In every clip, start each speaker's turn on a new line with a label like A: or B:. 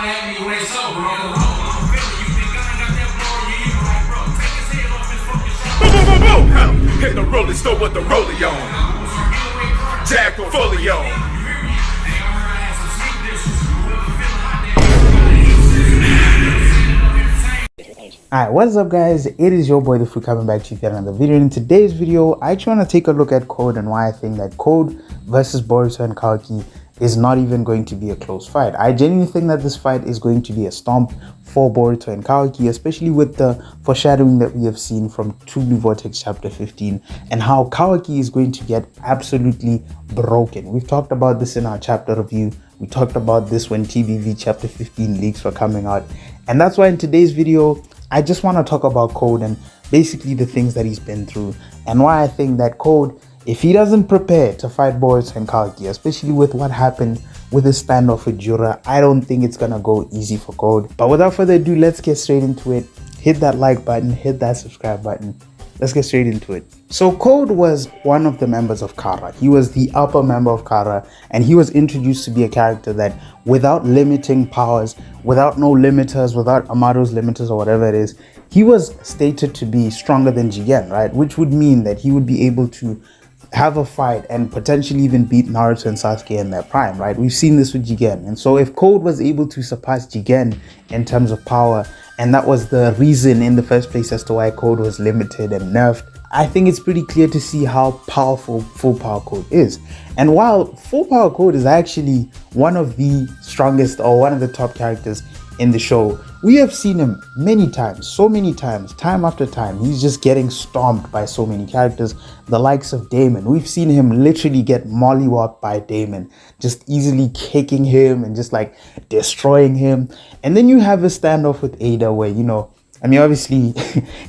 A: at me when they sober, you think I ain't got that glory, you like, bro, take his head off his fucking shoulder.
B: Boom, boom, boom, boom. Hit the rolling store with the rollie on. Jack fully on.
C: Alright, what is up guys? It is your boy the Food coming back to you with another video. In today's video, I just want to take a look at Code and why I think that Code versus Boruto and Kawaki is not even going to be a close fight. I genuinely think that this fight is going to be a stomp for Boruto and Kawaki, especially with the foreshadowing that we have seen from True Blue Vortex chapter 15 and how Kawaki is going to get absolutely broken. We've talked about this in our chapter review. We talked about this when TBV chapter 15 leaks were coming out. And that's why in today's video, I just want to talk about Code and basically the things that he's been through and why I think that Code, if he doesn't prepare to fight Boruto and Kawaki, especially with what happened with his standoff with Jura, I don't think it's gonna go easy for Code. But without further ado, let's get straight into it. Hit that like button, hit that subscribe button. Let's get straight into it. So Code was one of the members of Kara. He was the upper member of Kara, and he was introduced to be a character that without limiting powers, without no limiters, without Amado's limiters or whatever it is, he was stated to be stronger than Jigen, right? Which would mean that he would be able to have a fight and potentially even beat Naruto and Sasuke in their prime, right? We've seen this with Jigen. And so if Code was able to surpass Jigen in terms of power, and that was the reason in the first place as to why Code was limited and nerfed, I think it's pretty clear to see how powerful Full Power Code is. And while Full Power Code is actually one of the strongest or one of the top characters in the show, we have seen him many times, so many times, time after time. He's just getting stomped by so many characters, the likes of Damon. We've seen him literally get mollywopped by Damon, just easily kicking him and just like destroying him. And then you have a standoff with Ada where, you know, I mean, obviously,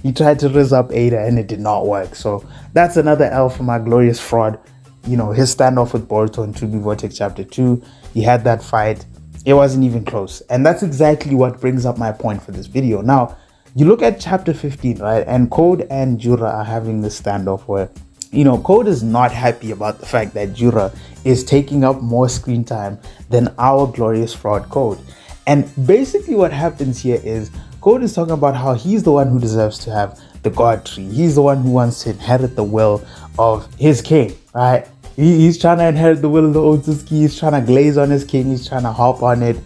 C: he tried to rizz up Ada and it did not work. So that's another L for my glorious fraud. You know, his standoff with Boruto in True Blue Vortex chapter 2, he had that fight. It wasn't even close. And that's exactly what brings up my point for this video. Now, you look at chapter 15, right? And Code and Jura are having this standoff where, you know, Code is not happy about the fact that Jura is taking up more screen time than our glorious fraud Code. And basically what happens here is Code is talking about how he's the one who deserves to have the God tree. He's the one who wants to inherit the will of his king, right? He's trying to inherit the will of the Otsutsuki. He's trying to glaze on his king. He's trying to hop on it.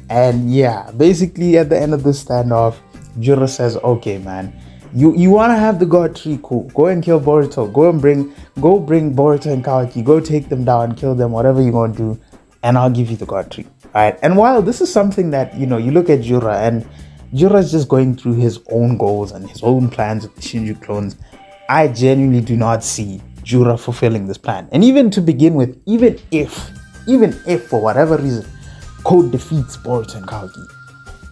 C: And yeah, basically at the end of the standoff, Jura says, okay, man, you want to have the God tree, cool. Go and kill Boruto. Go bring Boruto and Kawaki. Go take them down, kill them, whatever you want to do. And I'll give you the God tree, right? And while this is something that, you know, you look at Jura and Jura's just going through his own goals and his own plans with the Shinju clones, I genuinely do not see Jura fulfilling this plan. And even to begin with, even if for whatever reason Code defeats Boruto and Kawaki,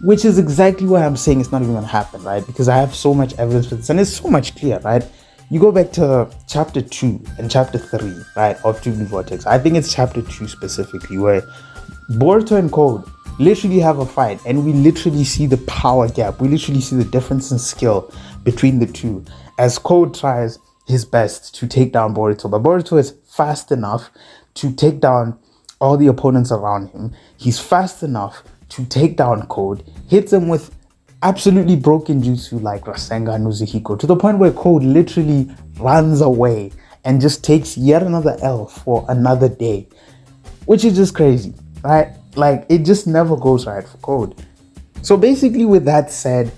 C: which is exactly what I'm saying it's not even gonna happen, right? Because I have so much evidence for this and it's so much clear, right? You go back to chapter 2 and chapter 3, right, of True Blue Vortex. I think it's chapter 2 specifically, where Boruto and Code literally have a fight and we literally see the power gap. We literally see the difference in skill between the two as Code tries his best to take down Boruto, but Boruto is fast enough to take down all the opponents around him. He's fast enough to take down Code, hits him with absolutely broken jutsu like Rasengan Uzuhiko, to the point where Code literally runs away and just takes yet another L for another day, which is just crazy, right? Like, it just never goes right for Code. So basically with that said,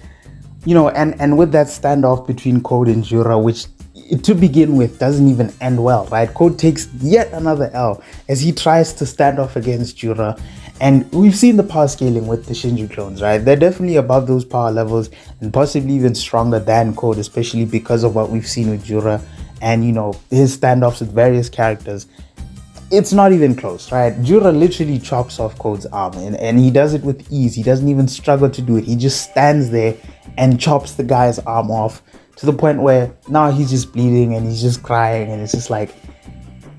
C: you know, and with that standoff between Code and Jura, which to begin with doesn't even end well, right? Code takes yet another L as he tries to stand off against Jura. And we've seen the power scaling with the Shinju clones, right? They're definitely above those power levels and possibly even stronger than Code, especially because of what we've seen with Jura and, you know, his standoffs with various characters. It's not even close, right? Jura literally chops off Code's arm and he does it with ease. He doesn't even struggle to do it. He just stands there and chops the guy's arm off, to the point where now he's just bleeding and he's just crying, and it's just like,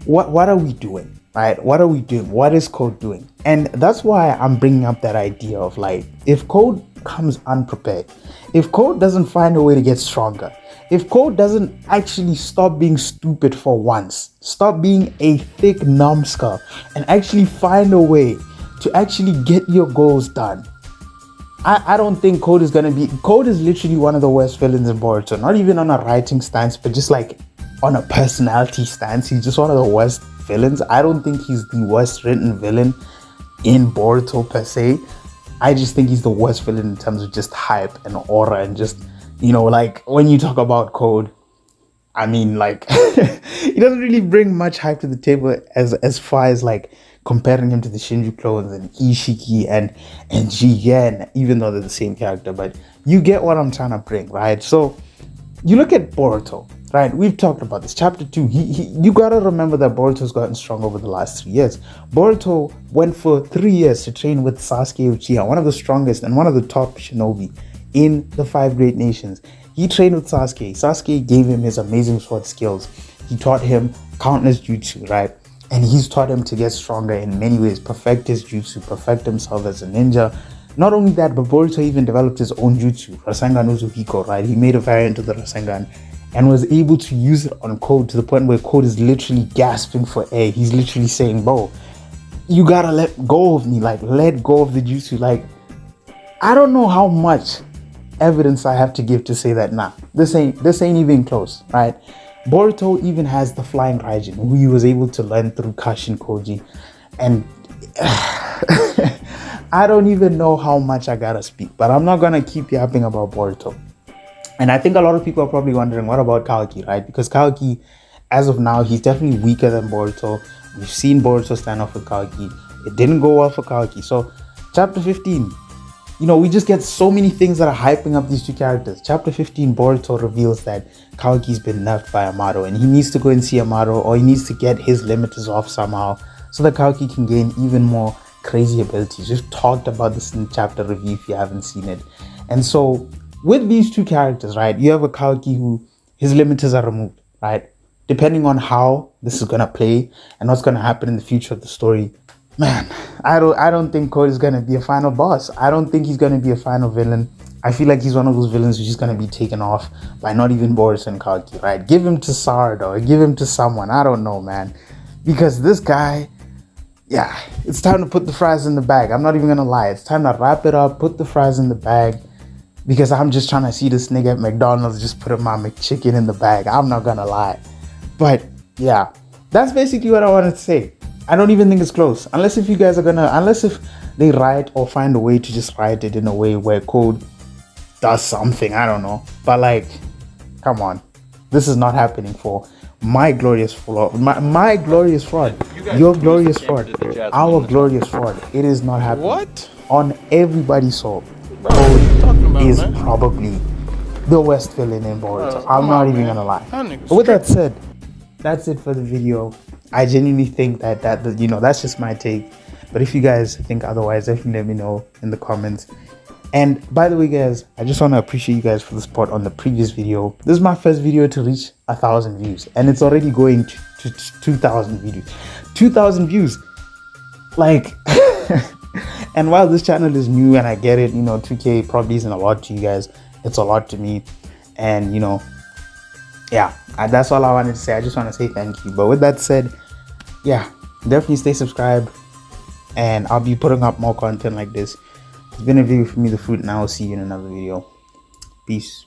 C: what are we doing, right? What are we doing? What is Code doing? And that's why I'm bringing up that idea of like, if Code comes unprepared, if Code doesn't find a way to get stronger, if Code doesn't actually stop being stupid for once, stop being a thick numbskull and actually find a way to actually get your goals done, I don't think Code is gonna be. Code is literally one of the worst villains in Boruto. Not even on a writing stance, but just like on a personality stance. He's just one of the worst villains. I don't think he's the worst written villain in Boruto per se. I just think he's the worst villain in terms of just hype and aura and just, you know, like when you talk about Code, I mean, like he doesn't really bring much hype to the table as far as like comparing him to the Shinju clones and Ishiki and Jigen, even though they're the same character. But you get what I'm trying to bring, right? So you look at Boruto, right? We've talked about this. Chapter 2, you gotta remember that Boruto's gotten strong over the last 3 years. Boruto went for 3 years to train with Sasuke Uchiha, one of the strongest and one of the top shinobi in the 5 great nations. He trained with Sasuke. Sasuke gave him his amazing sword skills. He taught him countless jutsu, right? And he's taught him to get stronger in many ways, perfect his jutsu, perfect himself as a ninja. Not only that, but Boruto even developed his own jutsu, Rasengan Uzuhiko, right? He made a variant of the Rasengan and was able to use it on Code to the point where Code is literally gasping for air. He's literally saying, bro, you gotta let go of me, like let go of the jutsu. Like, I don't know how much evidence I have to give to say that, nah, this ain't even close, right? Boruto even has the flying Raijin, who he was able to learn through Kashin Koji. And I don't even know how much I gotta speak, but I'm not gonna keep yapping about Boruto. And I think a lot of people are probably wondering, what about Kawaki, right? Because Kawaki, as of now, he's definitely weaker than Boruto. We've seen Boruto stand off with Kawaki. It didn't go well for Kawaki. So, chapter 15, you know, we just get so many things that are hyping up these two characters. Chapter 15, Boruto reveals that Kawaki's been nerfed by Amado, and he needs to go and see Amado, or he needs to get his limiters off somehow so that Kawaki can gain even more crazy abilities. We've talked about this in the chapter review if you haven't seen it. And so with these two characters, right, you have a Kawaki who his limiters are removed, right? Depending on how this is gonna play and what's gonna happen in the future of the story, man, I don't think Code is gonna be a final boss. I don't think he's gonna be a final villain. I feel like he's one of those villains who's just gonna be taken off by not even Boruto and Kawaki, right? Give him to Sardo or give him to someone. I don't know, man. Because this guy, yeah, it's time to put the fries in the bag. I'm not even gonna lie. It's time to wrap it up, put the fries in the bag, because I'm just trying to see this nigga at McDonald's just put my McChicken in the bag. I'm not gonna lie. But yeah, that's basically what I wanted to say. I don't even think it's close. Unless if you guys are gonna, unless if they write or find a way to just write it in a way where Code does something, I don't know. But like, come on. This is not happening for my glorious fraud. My glorious fraud. Your glorious fraud. Our glorious fraud. It is not happening.
D: What?
C: On everybody's soul.
D: Bro, what are you talking about,
C: is
D: man?
C: probably the worst villain in Boruto. I'm not even gonna lie. But with that said, that's it for the video. I genuinely think that you know, that's just my take. But if you guys think otherwise, definitely let me know in the comments. And by the way, guys, I just want to appreciate you guys for the support on the previous video. This is my first video to reach 1,000 views, and it's already going to 2,000 views. 2,000 views, like. And while this channel is new, and I get it, you know, 2K probably isn't a lot to you guys. It's a lot to me, and you know, yeah, that's all I wanted to say. I just want to say thank you. But with that said, yeah, definitely stay subscribed, and I'll be putting up more content like this. It's been a video for me, The Fruit, and I will see you in another video. Peace.